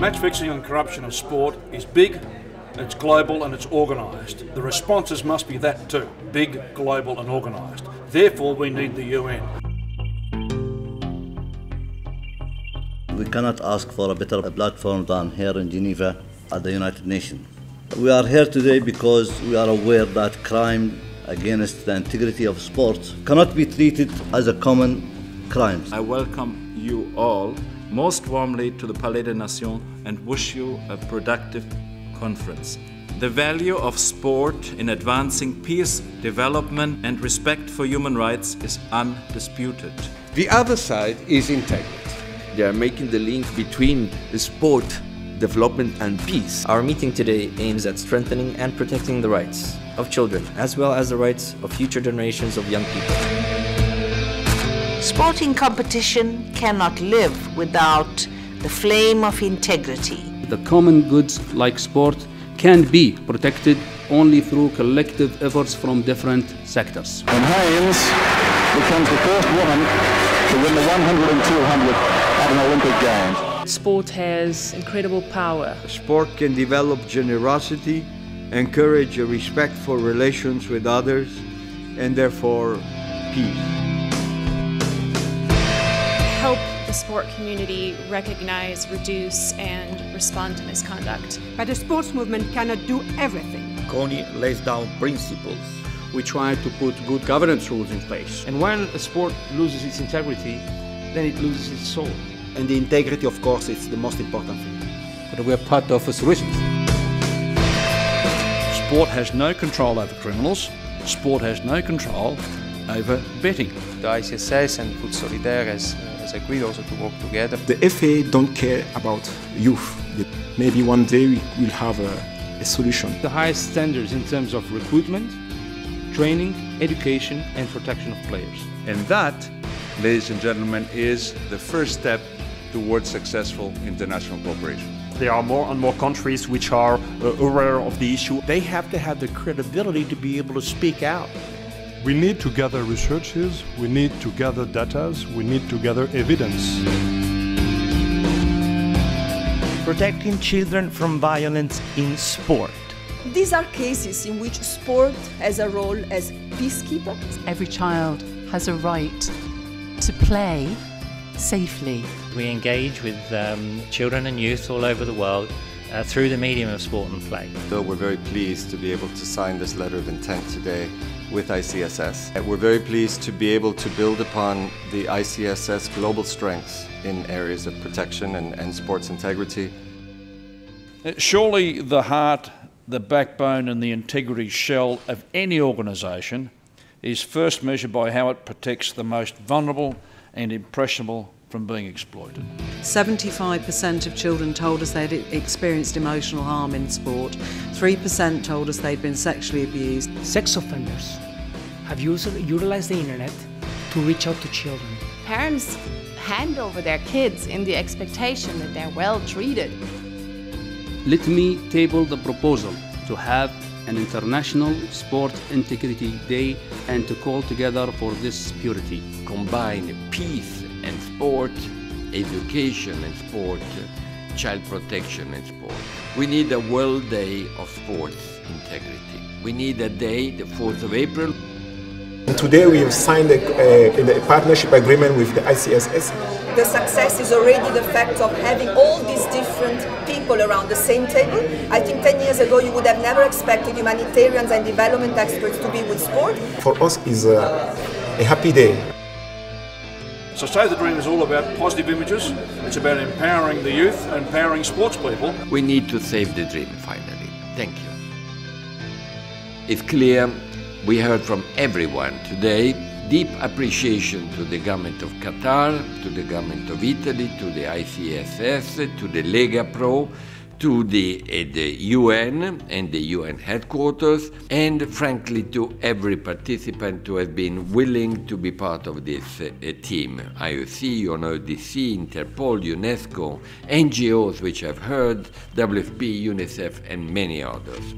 Match fixing and corruption of sport is big, it's global and it's organised. The responses must be that too, big, global and organised. Therefore we need the UN. We cannot ask for a better platform than here in Geneva at the United Nations. We are here today because we are aware that crime against the integrity of sport cannot be treated as a common crime. I welcome you all most warmly to the Palais des Nations and wish you a productive conference. The value of sport in advancing peace, development and respect for human rights is undisputed. The other side is integrity. They are making the link between the sport, development and peace. Our meeting today aims at strengthening and protecting the rights of children, as well as the rights of future generations of young people. Sporting competition cannot live without the flame of integrity. The common goods like sport can be protected only through collective efforts from different sectors. And Haynes becomes the first woman to win the 100 and 200 at an Olympic Games. Sport has incredible power. Sport can develop generosity, encourage a respectful relations with others, and therefore peace. Help the sport community recognize, reduce, and respond to misconduct. But the sports movement cannot do everything. CONI lays down principles. We try to put good governance rules in place. And when a sport loses its integrity, then it loses its soul. And the integrity, of course, is the most important thing. But we are part of a solution. Sport has no control over criminals. Sport has no control over betting. The ICSS and Foot Solidaire has agreed also to work together. The FA don't care about youth. Maybe one day we will have a solution. The highest standards in terms of recruitment, training, education and protection of players. And that, ladies and gentlemen, is the first step towards successful international cooperation. There are more and more countries which are aware of the issue. They have to have the credibility to be able to speak out. We need to gather researches, we need to gather data, we need to gather evidence. Protecting children from violence in sport. These are cases in which sport has a role as peacekeeper. Every child has a right to play safely. We engage with children and youth all over the world through the medium of sport and play. So we're very pleased to be able to sign this letter of intent today with ICSS. We're very pleased to be able to build upon the ICSS global strengths in areas of protection and sports integrity. Surely the heart, the backbone and the integrity shell of any organisation is first measured by how it protects the most vulnerable and impressionable from being exploited. 75% of children told us they'd experienced emotional harm in sport. 3% told us they'd been sexually abused. Sex offenders have utilized the internet to reach out to children. Parents hand over their kids in the expectation that they're well treated. Let me table the proposal to have an International Sport Integrity Day and to call together for this purity. Combine peace and sport, education and sport, child protection and sport. We need a World Day of Sports Integrity. We need a day, the 4th of April. And today we have signed a partnership agreement with the ICSS. The success is already the fact of having all these different people around the same table. I think 10 years ago you would have never expected humanitarians and development experts to be with sport. For us is a happy day. So Save the Dream is all about positive images. It's about empowering the youth, empowering sports people. We need to save the dream finally. Thank you. It's clear we heard from everyone today deep appreciation to the government of Qatar, to the government of Italy, to the ICSS, to the Lega Pro, to the UN and the UN headquarters, and frankly to every participant who has been willing to be part of this team. IOC, UNODC, Interpol, UNESCO, NGOs which I've heard, WFP, UNICEF and many others.